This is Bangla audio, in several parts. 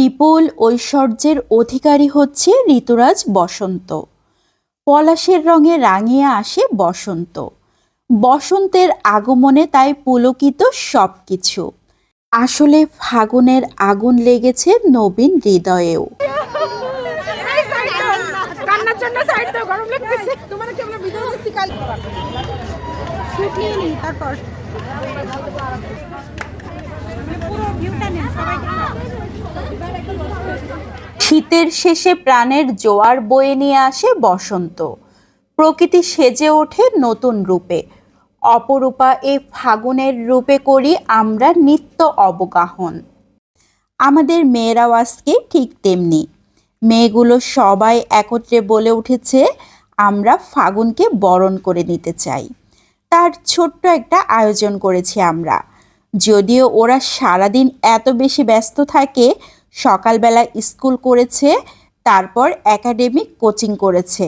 বিপুল ঐশ্বর্যের অধিকারী হচ্ছে ঋতুরাজ বসন্ত। পলাশের রঙে রাঙিয়ে আসে বসন্ত। বসন্তের আগমনে তাই পুলকিত সবকিছু। আসলে ফাগুনের আগুন লেগেছে নবীন হৃদয়েও। শীতের শেষে প্রাণের জোয়ার বয়ে নিয়ে আসে বসন্ত। প্রকৃতি সেজে ওঠে নতুন রূপে। অপরূপা এ ফাগুনের রূপে করি আমরা নিত্য অবগাহন। আমাদের মেয়েরাও আজকে ঠিক তেমনি। মেয়েগুলো সবাই একত্রে বলে উঠেছে, আমরা ফাগুনকে বরণ করে নিতে চাই। তার ছোট্ট একটা আয়োজন করেছি আমরা। যদিও ওরা সারাদিন এত বেশি ব্যস্ত থাকে, সকালবেলা স্কুল করেছে, তারপর একাডেমিক কোচিং করেছে,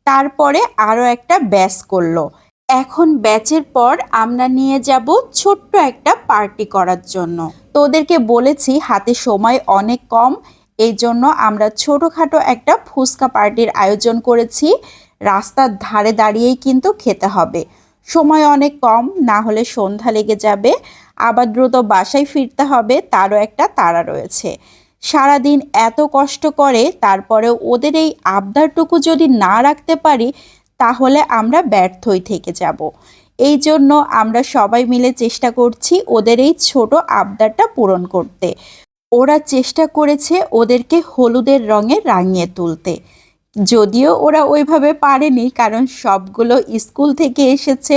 তারপরে আরও একটা ব্যাচ করলো। এখন ব্যাচের পর আমরা নিয়ে যাব ছোট্ট একটা পার্টি করার জন্য। তো ওদেরকে বলেছি হাতে সময় অনেক কম, এই জন্য আমরা ছোটোখাটো একটা ফুচকা পার্টির আয়োজন করেছি। রাস্তার ধারে দাঁড়িয়েই কিন্তু খেতে হবে, সময় অনেক কম, না হলে সন্ধ্যা লেগে যাবে, আবার দ্রুত বাসায় ফিরতে হবে, তারও একটা তাড়া রয়েছে। সারাদিন এত কষ্ট করে, তারপরেও ওদের এই আবদারটুকু যদি না রাখতে পারি তাহলে আমরা ব্যর্থই থেকে যাব। এই জন্য আমরা সবাই মিলে চেষ্টা করছি ওদের এই ছোট আবদারটা পূরণ করতে। ওরা চেষ্টা করেছে ওদেরকে হলুদের রঙে রাঙিয়ে তুলতে, যদিও ওরা ওইভাবে পারেনি, কারণ সবগুলো স্কুল থেকে এসেছে।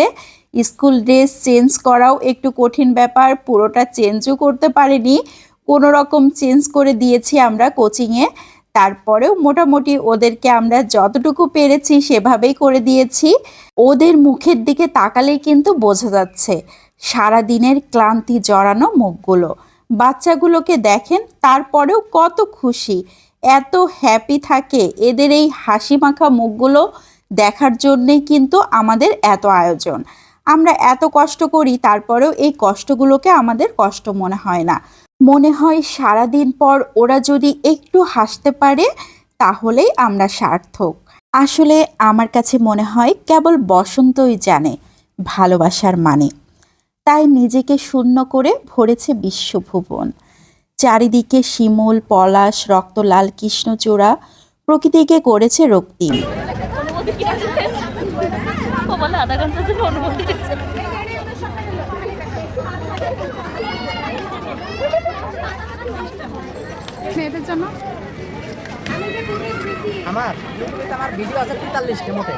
স্কুল ড্রেস চেঞ্জ করাও একটু কঠিন ব্যাপার, পুরোটা চেঞ্জও করতে পারেনি, কোনো রকম চেঞ্জ করে দিয়েছি আমরা কোচিংয়ে। তারপরেও মোটামুটি ওদেরকে আমরা যতটুকু পেরেছি সেভাবেই করে দিয়েছি। ওদের মুখের দিকে তাকালেই কিন্তু বোঝা যাচ্ছে সারা দিনের ক্লান্তি জড়ানো মুখগুলো। বাচ্চাগুলোকে দেখেন, তারপরেও কত খুশি, এত হ্যাপি থাকে। এদের এই হাসি মাখা মুখগুলো দেখার জন্যেই কিন্তু আমাদের এত আয়োজন। আমরা এত কষ্ট করি, তারপরেও এই কষ্টগুলোকে আমাদের কষ্ট মনে হয় না। মনে হয় সারাদিন পর ওরা যদি একটু হাসতে পারে তাহলেই আমরা সার্থক। আসলে আমার কাছে মনে হয় কেবল বসন্তই জানে ভালোবাসার মানে। তাই নিজেকে শূন্য করে ভরেছে বিশ্বভুবন। চারিদিকে শিমুল, পলাশ, রক্তলাল কৃষ্ণচূড়া প্রকৃতিকে করেছে রক্তিম। মেয়েদের জন্য আমার ভিডিও আছে 43 কে মোটে।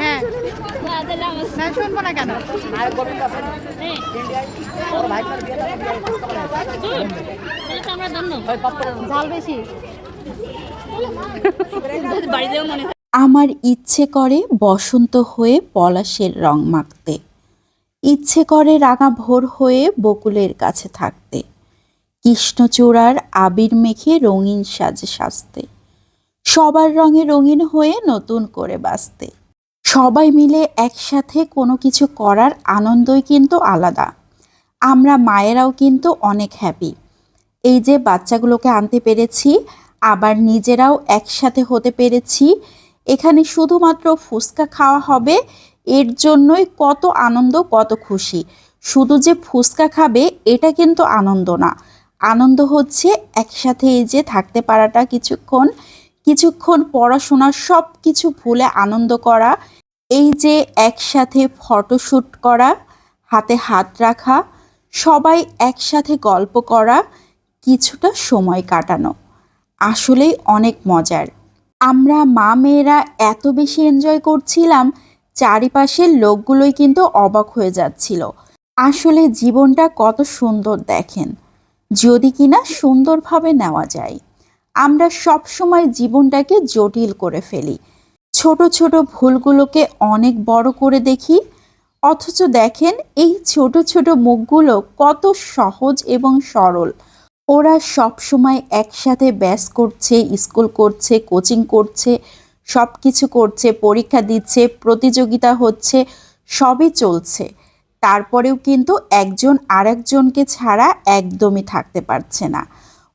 হ্যাঁ না শুনবো না কেন? ঝাল বেশি। আমার ইচ্ছে করে বসন্ত হয়ে পলাশের রং মাখতে, ইচ্ছে করে রাঙা ভোর হয়ে বকুলের কাছে থাকতে, কৃষ্ণচূড়ার আবির মেখে রঙিন সাজে সাজতে, সবার রঙে রঙিন হয়ে নতুন করে বাঁচতে। সবাই মিলে একসাথে কোনো কিছু করার আনন্দই কিন্তু আলাদা। আমরা মায়েরাও কিন্তু অনেক হ্যাপি, এই যে বাচ্চাগুলোকে আনতে পেরেছি, আবার নিজেরাও একসাথে হতে পেরেছি। এখানে শুধুমাত্র ফুচকা খাওয়া হবে, এর জন্যই কত আনন্দ, কত খুশি। শুধু যে ফুচকা খাবে এটা কিন্তু আনন্দ না, আনন্দ হচ্ছে একসাথে এই যে থাকতে পারাটা, কিছুক্ষণ পড়াশোনা সব কিছু ভুলে আনন্দ করা, এই যে একসাথে ফটোশ্যুট করা, হাতে হাত রাখা, সবাই একসাথে গল্প করা, কিছুটা সময় কাটানো, আসলেই অনেক মজার। আমরা মা মেয়েরা এত বেশি এনজয় করছিলাম, চারিপাশের লোকগুলোই কিন্তু অবাক হয়ে যাচ্ছিল। আসলে জীবনটা কত সুন্দর দেখেন, যদি কিনা সুন্দরভাবে নেওয়া যায়। আমরা সব সময় জীবনটাকে জটিল করে ফেলি, ছোট ছোট ভুলগুলোকে অনেক বড় করে দেখি। অথচ দেখেন এই ছোট ছোট মুখগুলো কত সহজ এবং সরল। ওরা সব সময় একসাথে ব্যাচ করছে, স্কুল করছে, কোচিং করছে, সব কিছু করছে, পরীক্ষা দিচ্ছে, প্রতিযোগিতা হচ্ছে, সবই চলছে। তারপরেও কিন্তু একজন আরেকজনকে ছাড়া একদমই থাকতে পারছে না।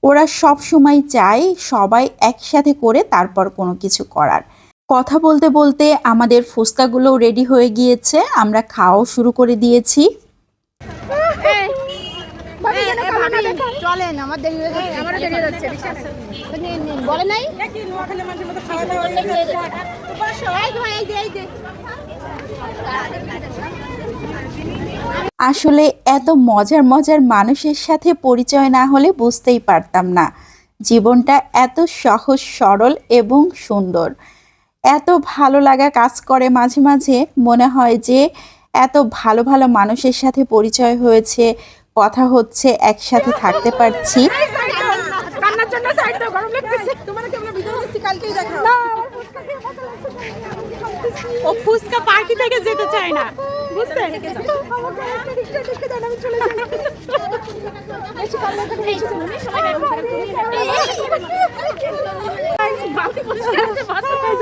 ওরা সব সময় চায় সবাই একসাথে করে তারপর কোনো কিছু করার। কথা বলতে বলতে আমাদের ফুচকাগুলো রেডি হয়ে গিয়েছে, আমরা খাওয়াও শুরু করে দিয়েছি। চলেন, আমার দেরি হয়ে যাচ্ছে, আমারও দেরি হয়ে যাচ্ছে। বলে নাই আসলে এত মজার মজার মানুষের সাথে পরিচয় না হলে বুঝতেই পারতাম না জীবনটা এত সহজ সরল এবং সুন্দর। এত ভালো লাগা কাজ করে মাঝে মাঝে, মনে হয় যে এত ভালো ভালো মানুষের সাথে পরিচয় হয়েছে, কথা হচ্ছে, একসাথে থাকতে পারছি। কান্নার জন্য সাইড দাও, গরম লাগতেছে। তোমাকে আমরা ভিডিও দিচ্ছি, কালকেই দেখাও। ও ফুচকা পার্টি থেকে যেতে চায় না, বুঝছেন? আমি চলে যাই। বেশি কান্না করে বেশি শুনুনি, সবাই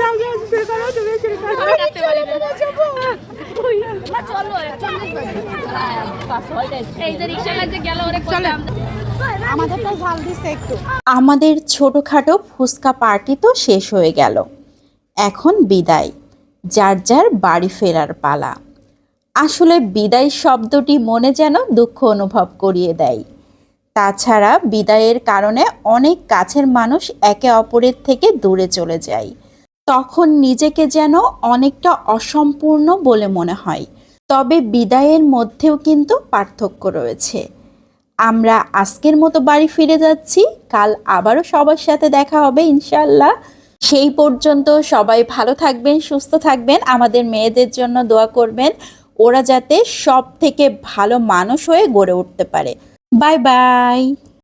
যাও যাও, শুরু করো, তুমি শুরু করো। চলো এই যে রিকশা গাড়িতে গেল ওরে করলাম। আমাদেরটা ঝাল দিছে একটু। আমাদের ছোটখাটো ফুচকা পার্টি তো শেষ হয়ে গেল, এখন বিদায়, যার যার বাড়ি ফেরার পালা। আসলে বিদায় শব্দটি মনে যেন দুঃখ অনুভব করিয়ে দেয়। তাছাড়া বিদায়ের কারণে অনেক কাছের মানুষ একে অপরের থেকে দূরে চলে যায়, তখন নিজেকে যেন অনেকটা অসম্পূর্ণ বলে মনে হয়। তবে বিদায়ের মধ্যেও কিন্তু পার্থক্য রয়েছে। আমরা আজকের মতো বাড়ি ফিরে যাচ্ছি, কাল আবারও সবার সাথে দেখা হবে ইনশাল্লাহ। সেই পর্যন্ত সবাই ভালো থাকবেন, সুস্থ থাকবেন, আমাদের মেয়েদের জন্য দোয়া করবেন, ওরা যাতে সব থেকে ভালো মানুষ হয়ে গড়ে উঠতে পারে। Bye bye.